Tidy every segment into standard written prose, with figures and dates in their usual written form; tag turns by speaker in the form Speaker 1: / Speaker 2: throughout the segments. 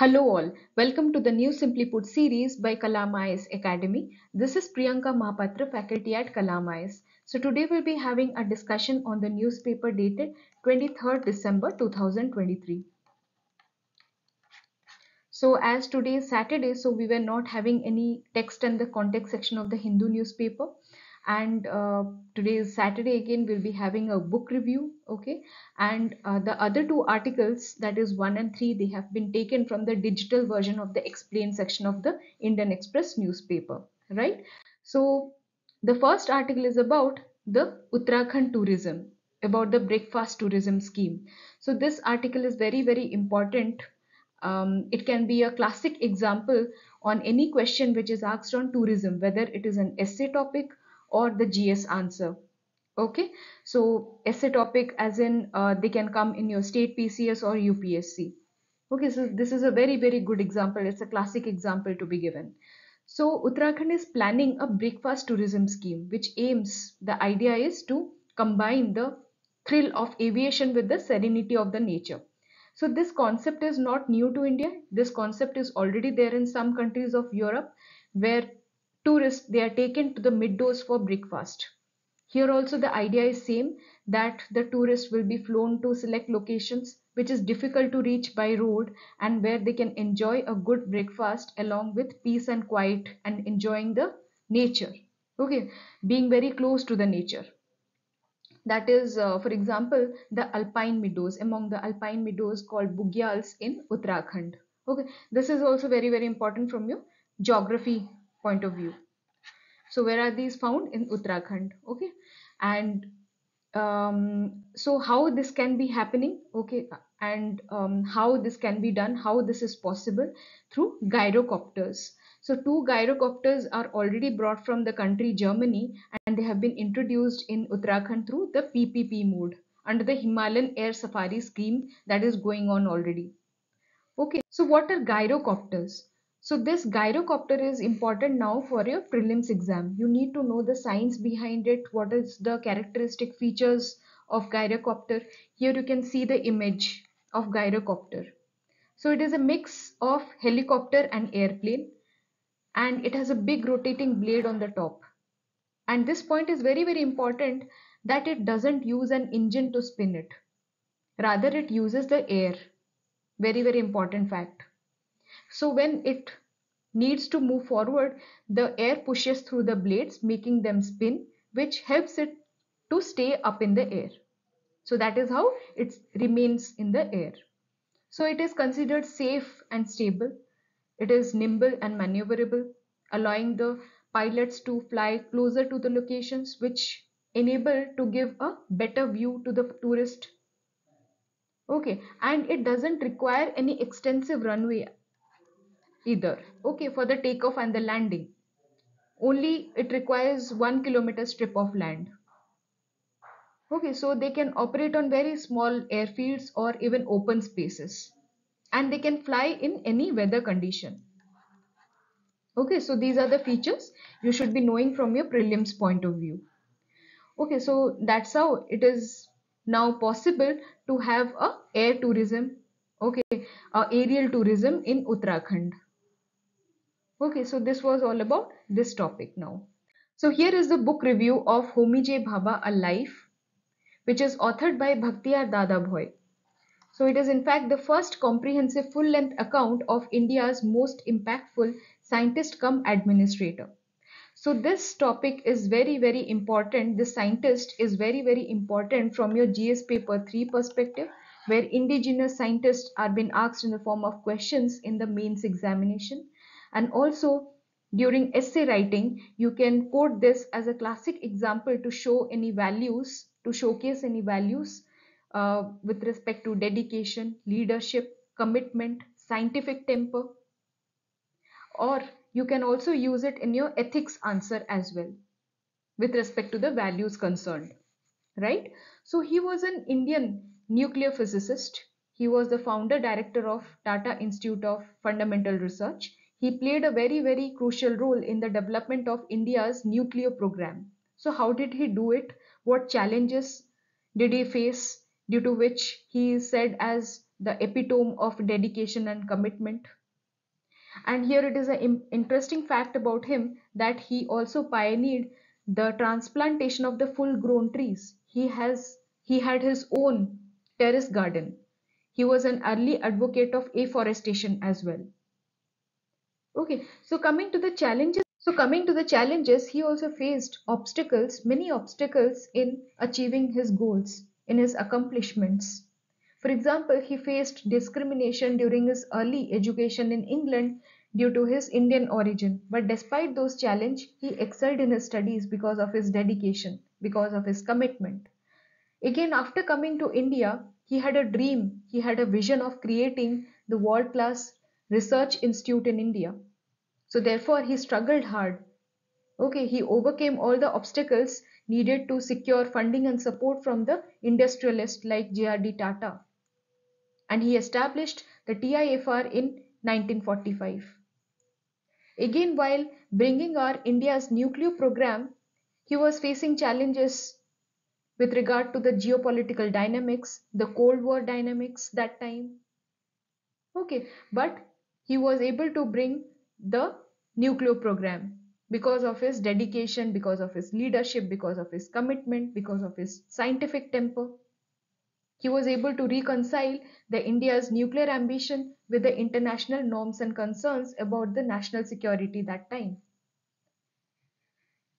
Speaker 1: Hello all, welcome to the new Simply Put series by Kalamais Academy. This is Priyanka Mahapatra, faculty at Kalamais. So today we'll be having a discussion on the newspaper dated 23rd December 2023. So as today is Saturday, so we were not having any text in the context section of the Hindu newspaper. And today is Saturday again, we'll be having a book review, okay? And the other two articles, that is 1 and 3, they have been taken from the digital version of the explain section of the Indian Express newspaper, right? So the first article is about the Uttarakhand tourism, about the breakfast tourism scheme. So this article is very, very important. It can be a classic example on any question which is asked on tourism, whether it is an essay topic or the GS answer. Okay, so essay topic as in they can come in your state PCS or UPSC. Okay, so this is a very, very good example. It's a classic example to be given. So Uttarakhand is planning a breakfast tourism scheme, which aims, the idea is to combine the thrill of aviation with the serenity of the nature. So this concept is not new to India. This concept is already there in some countries of Europe where tourists, they are taken to the middoors for breakfast. Here also the idea is same, that the tourists will be flown to select locations which is difficult to reach by road and where they can enjoy a good breakfast along with peace and quiet and enjoying the nature. Okay, being very close to the nature. That is, for example, the alpine meadows, among the alpine meadows called Bugyals in Uttarakhand. Okay, this is also very, very important from your geography point of view. So where are these found? In Uttarakhand. Okay, and so how this can be happening, okay, and how this can be done, how this is possible through gyrocopters. So two gyrocopters are already brought from the country Germany, and they have been introduced in Uttarakhand through the PPP mode under the Himalayan Air Safari scheme that is going on already. Okay, so what are gyrocopters? So this gyrocopter is important now for your prelims exam. You need to know the science behind it. What is the characteristic features of gyrocopter? Here you can see the image of gyrocopter. So it is a mix of helicopter and airplane, and it has a big rotating blade on the top. And this point is very, very important, that it doesn't use an engine to spin it. Rather, it uses the air. Very, very important fact. So when it needs to move forward, the air pushes through the blades, making them spin, which helps it to stay up in the air. So that is how it remains in the air. So it is considered safe and stable. It is nimble and maneuverable, allowing the pilots to fly closer to the locations, which enable to give a better view to the tourist. Okay, and it doesn't require any extensive runway either, okay, for the takeoff and the landing. Only it requires 1 kilometer strip of land. Okay, so they can operate on very small airfields or even open spaces, and they can fly in any weather condition. Okay, so these are the features you should be knowing from your prelims point of view. Okay, so that's how it is now possible to have a air tourism, okay, aerial tourism in Uttarakhand. Okay, so this was all about this topic now. So here is the book review of Homi J Bhabha, A Life, which is authored by Bhakhtiyar Dadabhoy. So it is in fact the first comprehensive full-length account of India's most impactful scientist come administrator. So this topic is very, very important. This scientist is very, very important from your GS paper 3 perspective, where indigenous scientists are being asked in the form of questions in the mains examination. And also during essay writing, you can quote this as a classic example to show any values, to showcase any values with respect to dedication, leadership, commitment, scientific temper, or you can also use it in your ethics answer as well with respect to the values concerned, right? So he was an Indian nuclear physicist. He was the founder director of Tata Institute of Fundamental Research. He played a very, very crucial role in the development of India's nuclear program. So how did he do it? What challenges did he face, due to which he is said as the epitome of dedication and commitment. And here it is an interesting fact about him that he also pioneered the transplantation of the full grown trees. He had his own terrace garden. He was an early advocate of afforestation as well. Okay, so coming to the challenges, he also faced obstacles, many obstacles in achieving his goals, in his accomplishments. For example, he faced discrimination during his early education in England due to his Indian origin. But despite those challenges, he excelled in his studies because of his dedication, because of his commitment. Again, after coming to India, he had a dream, he had a vision of creating the world class research institute in India. So therefore, he struggled hard. Okay, he overcame all the obstacles needed to secure funding and support from the industrialists like J.R.D. Tata. And he established the TIFR in 1945. Again, while bringing our India's nuclear program, he was facing challenges with regard to the geopolitical dynamics, the Cold War dynamics that time. Okay, but he was able to bring the nuclear program because of his dedication, because of his leadership, because of his commitment, because of his scientific temper. He was able to reconcile the India's nuclear ambition with the international norms and concerns about the national security that time.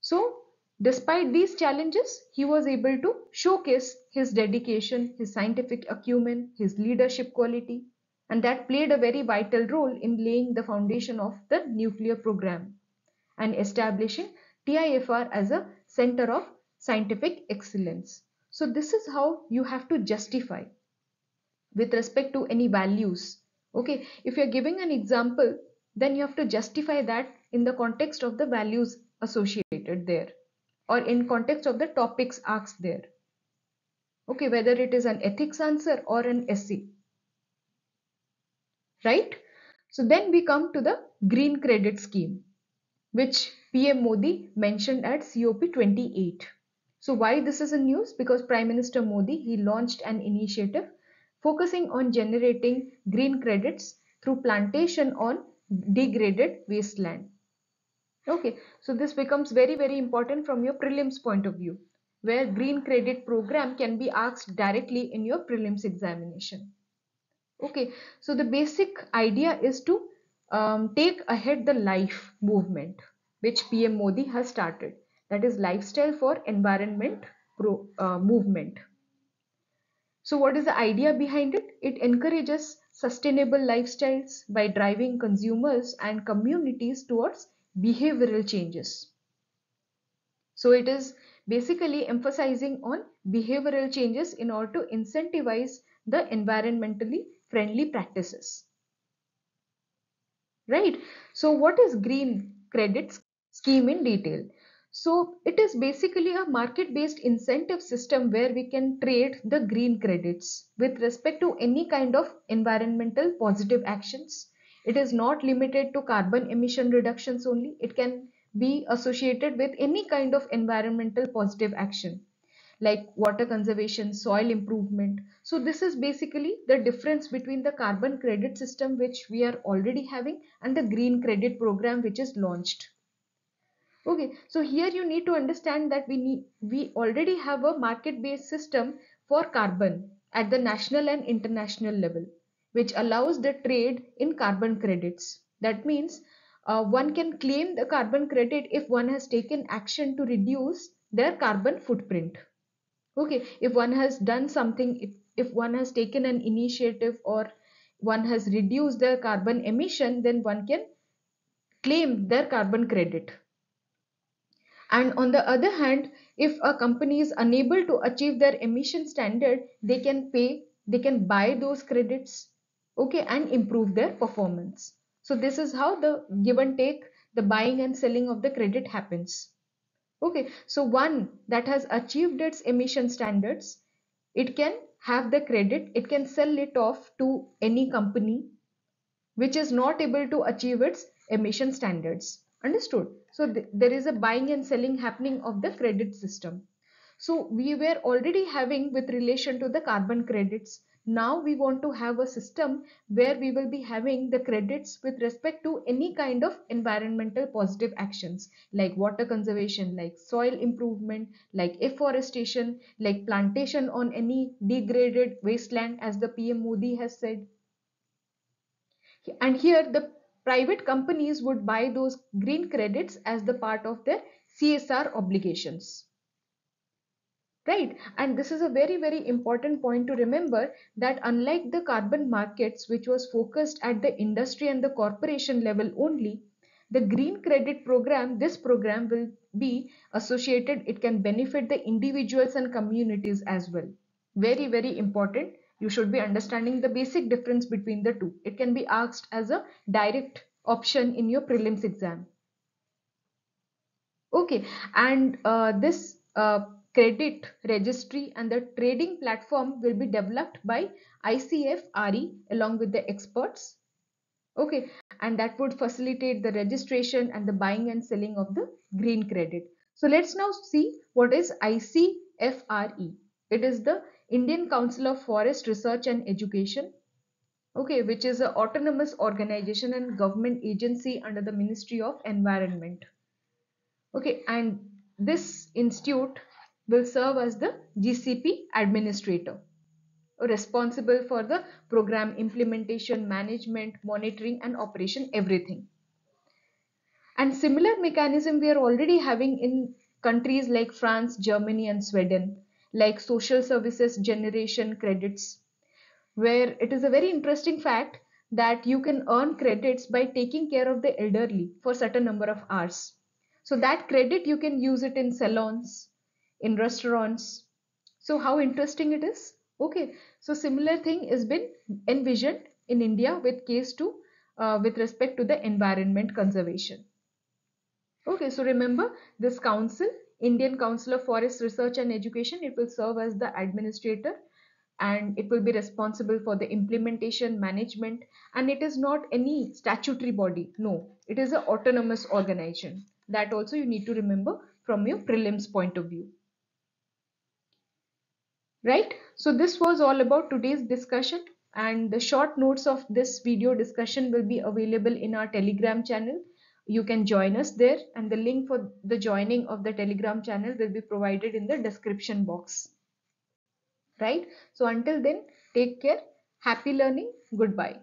Speaker 1: So, despite these challenges, he was able to showcase his dedication, his scientific acumen, his leadership quality, and that played a very vital role in laying the foundation of the nuclear program and establishing TIFR as a center of scientific excellence. So, this is how you have to justify with respect to any values. Okay, if you're giving an example, then you have to justify that in the context of the values associated there or in context of the topics asked there. Okay, whether it is an ethics answer or an essay, right? So then we come to the green credit scheme, which PM Modi mentioned at COP28. So why this is in news? Because Prime Minister Modi, he launched an initiative focusing on generating green credits through plantation on degraded wasteland. Okay, so this becomes very, very important from your prelims point of view, where green credit program can be asked directly in your prelims examination. Okay, so the basic idea is to take ahead the life movement, which PM Modi has started. That is lifestyle for environment movement. So what is the idea behind it? It encourages sustainable lifestyles by driving consumers and communities towards behavioral changes. So it is basically emphasizing on behavioral changes in order to incentivize the environmentally friendly practices. Right? So what is green credit scheme in detail? So it is basically a market-based incentive system where we can trade the green credits with respect to any kind of environmental positive actions. It is not limited to carbon emission reductions only. It can be associated with any kind of environmental positive action like water conservation, soil improvement. So this is basically the difference between the carbon credit system which we are already having and the green credit program which is launched. Okay, so here you need to understand that we already have a market-based system for carbon at the national and international level, which allows the trade in carbon credits. That means one can claim the carbon credit if one has taken action to reduce their carbon footprint. Okay, if one has done something, if one has taken an initiative or one has reduced their carbon emission, then one can claim their carbon credit. And on the other hand, if a company is unable to achieve their emission standard, they can buy those credits, okay, and improve their performance. So this is how the give and take, the buying and selling of the credit happens. Okay, so one that has achieved its emission standards, it can have the credit, it can sell it off to any company which is not able to achieve its emission standards. Understood? So there is a buying and selling happening of the credit system. So we were already having with relation to the carbon credits Now we want to have a system where we will be having the credits with respect to any kind of environmental positive actions, like water conservation, like soil improvement, like afforestation, like plantation on any degraded wasteland, as the PM Modi has said. And here the private companies would buy those green credits as the part of their CSR obligations. Right, and this is a very important point to remember, that unlike the carbon markets, which was focused at the industry and the corporation level only, the green credit program, this program will be associated, it can benefit the individuals and communities as well. Very important. You should be understanding the basic difference between the two. It can be asked as a direct option in your prelims exam. Okay, and this credit registry and the trading platform will be developed by ICFRE along with the experts. Okay, and that would facilitate the registration and the buying and selling of the green credit. So let's now see what is ICFRE. It is the Indian Council of Forest Research and Education. Okay, which is an autonomous organization and government agency under the Ministry of Environment. Okay, and this institute will serve as the GCP administrator, responsible for the program implementation, management, monitoring, and operation, everything. And similar mechanism we are already having in countries like France, Germany, and Sweden, like social services generation credits, where it is a very interesting fact that you can earn credits by taking care of the elderly for certain number of hours. So that credit you can use it in salons, in restaurants. So how interesting it is. Okay, so similar thing has been envisioned in India with case 2 with respect to the environment conservation. Okay, so remember this council, Indian Council of Forest Research and Education, it will serve as the administrator and it will be responsible for the implementation, management, and it is not any statutory body. No, it is an autonomous organization. That also you need to remember from your prelims point of view. Right? So this was all about today's discussion, and the short notes of this video discussion will be available in our Telegram channel. You can join us there, and the link for the joining of the Telegram channel will be provided in the description box. Right? So until then, take care, happy learning, goodbye.